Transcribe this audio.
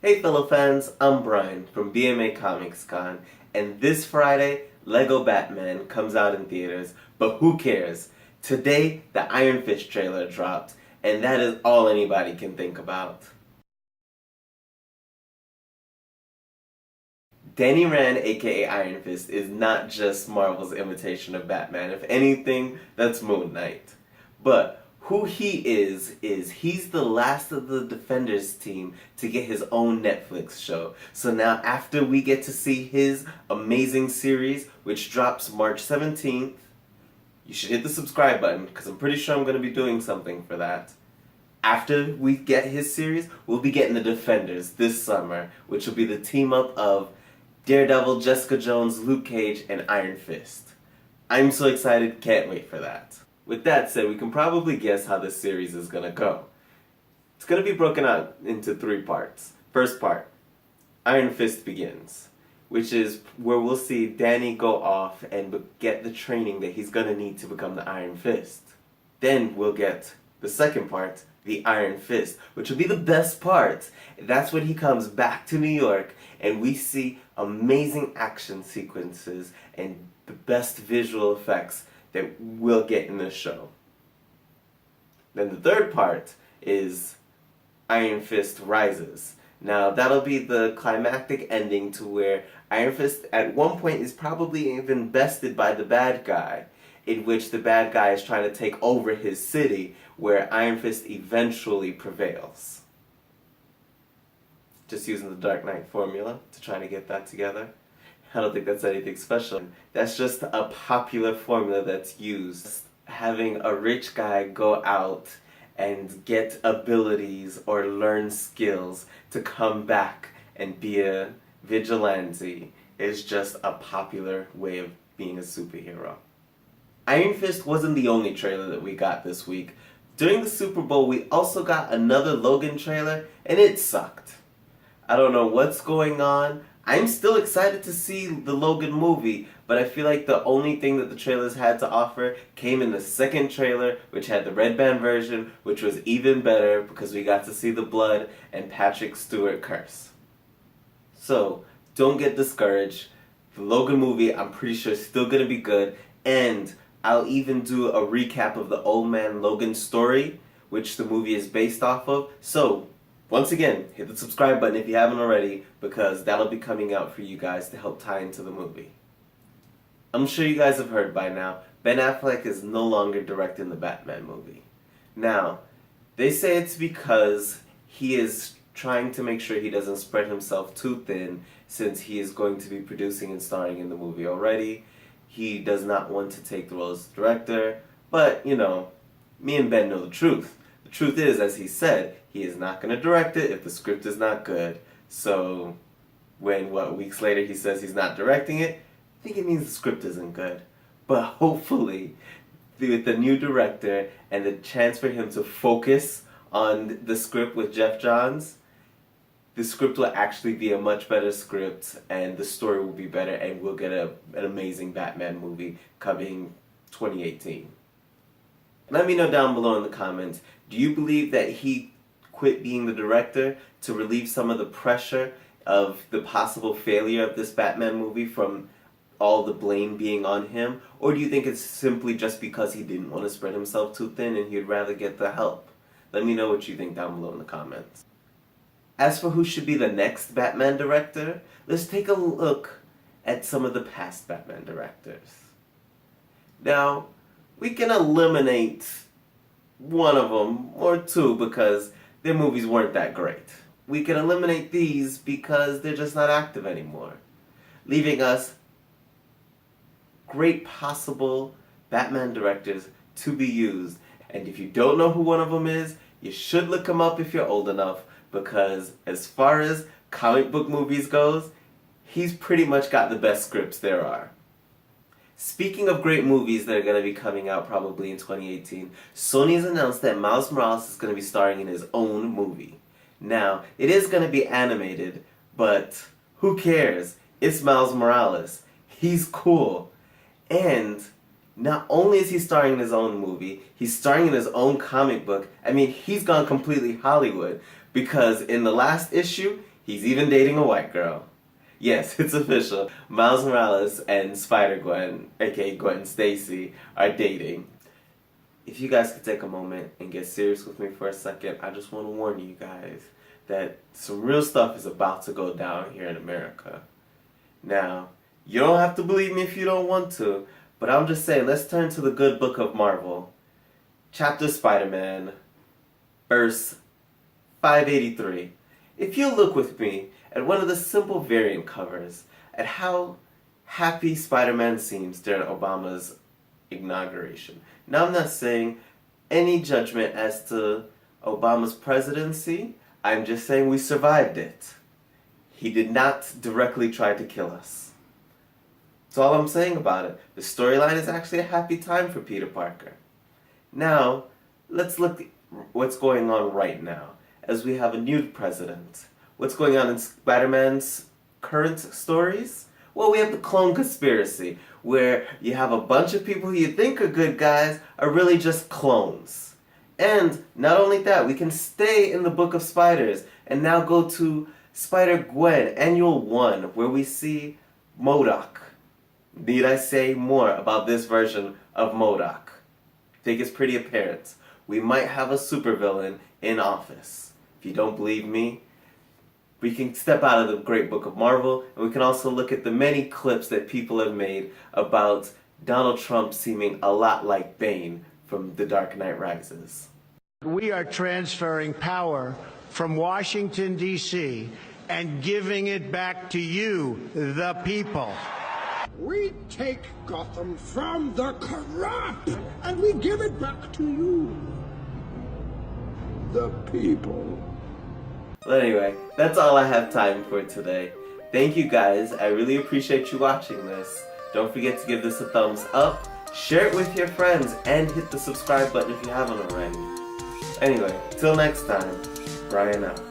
Hey fellow fans, I'm Brian from BMA Comics Con, and this Friday, Lego Batman comes out in theaters, but who cares? Today, the Iron Fist trailer dropped, and that is all anybody can think about. Danny Rand, aka Iron Fist, is not just Marvel's imitation of Batman. If anything, that's Moon Knight. But who he is he's the last of the Defenders team to get his own Netflix show. So now after we get to see his amazing series, which drops March 17th, you should hit the subscribe button, because I'm pretty sure I'm going to be doing something for that. After we get his series, we'll be getting the Defenders this summer, which will be the team up of Daredevil, Jessica Jones, Luke Cage, and Iron Fist. I'm so excited, can't wait for that. With that said, we can probably guess how this series is gonna go. It's gonna be broken out into 3 parts. First part, Iron Fist begins, which is where we'll see Danny go off and get the training that he's gonna need to become the Iron Fist. Then we'll get the second part, the Iron Fist, which will be the best part. That's when he comes back to New York and we see amazing action sequences and the best visual effects that we'll get in this show. Then the third part is Iron Fist Rises. Now that'll be the climactic ending to where Iron Fist at one point is probably even bested by the bad guy, in which the bad guy is trying to take over his city, where Iron Fist eventually prevails. Just using the Dark Knight formula to try to get that together. I don't think that's anything special. That's just a popular formula that's used. Having a rich guy go out and get abilities or learn skills to come back and be a vigilante is just a popular way of being a superhero. Iron Fist wasn't the only trailer that we got this week. During the Super Bowl, we also got another Logan trailer, and it sucked. I don't know what's going on. I'm still excited to see the Logan movie, but I feel like the only thing that the trailers had to offer came in the second trailer, which had the red band version, which was even better because we got to see the blood and Patrick Stewart curse. So, don't get discouraged. The Logan movie, I'm pretty sure, is still going to be good, and I'll even do a recap of the Old Man Logan story, which the movie is based off of. So, once again, hit the subscribe button if you haven't already, because that'll be coming out for you guys to help tie into the movie. I'm sure you guys have heard by now, Ben Affleck is no longer directing the Batman movie. Now, they say it's because he is trying to make sure he doesn't spread himself too thin, since he is going to be producing and starring in the movie already. He does not want to take the role as director, but, you know, me and Ben know the truth. The truth is, as he said, he is not going to direct it if the script is not good. So, when, weeks later he says he's not directing it, I think it means the script isn't good. But hopefully, with the new director and the chance for him to focus on the script with Jeff Johns, the script will actually be a much better script, and the story will be better, and we'll get an amazing Batman movie coming 2018. Let me know down below in the comments, do you believe that he quit being the director to relieve some of the pressure of the possible failure of this Batman movie from all the blame being on him? Or do you think it's simply just because he didn't want to spread himself too thin and he'd rather get the help? Let me know what you think down below in the comments. As for who should be the next Batman director, let's take a look at some of the past Batman directors. Now, we can eliminate one of them, or two, because their movies weren't that great. We can eliminate these because they're just not active anymore, leaving us great possible Batman directors to be used. And if you don't know who one of them is, you should look him up if you're old enough, because as far as comic book movies goes, he's pretty much got the best scripts there are. Speaking of great movies that are going to be coming out probably in 2018, Sony has announced that Miles Morales is going to be starring in his own movie. Now, it is going to be animated, but who cares? It's Miles Morales. He's cool. And not only is he starring in his own movie, he's starring in his own comic book. I mean, he's gone completely Hollywood, because in the last issue, He's even dating a white girl. Yes, it's official. Miles Morales and Spider-Gwen, aka Gwen Stacy, are dating. If you guys could take a moment and get serious with me for a second, I just want to warn you guys that some real stuff is about to go down here in America. Now, you don't have to believe me if you don't want to, but I'm just saying, let's turn to the good book of Marvel. Chapter Spider-Man, verse 583. If you look with me at one of the simple variant covers, at how happy Spider-Man seems during Obama's inauguration. Now, I'm not saying any judgment as to Obama's presidency. I'm just saying we survived it. He did not directly try to kill us. That's all I'm saying about it. The storyline is actually a happy time for Peter Parker. Now, let's look at what's going on right now, as we have a new president. What's going on in Spider-Man's current stories? Well, we have the clone conspiracy, where you have a bunch of people who you think are good guys are really just clones. And not only that, we can stay in the Book of Spiders and now go to Spider-Gwen, Annual 1, where we see MODOK. Need I say more about this version of MODOK? I think it's pretty apparent. We might have a supervillain in office. If you don't believe me, we can step out of the great book of Marvel, and we can also look at the many clips that people have made about Donald Trump seeming a lot like Bane from The Dark Knight Rises. We are transferring power from Washington, D.C., and giving it back to you, the people. We take Gotham from the corrupt, and we give it back to you, the people. Well, anyway, that's all I have time for today. Thank you guys. I really appreciate you watching this. Don't forget to give this a thumbs up, share it with your friends, and hit the subscribe button if you haven't already. Anyway, till next time, Brian out.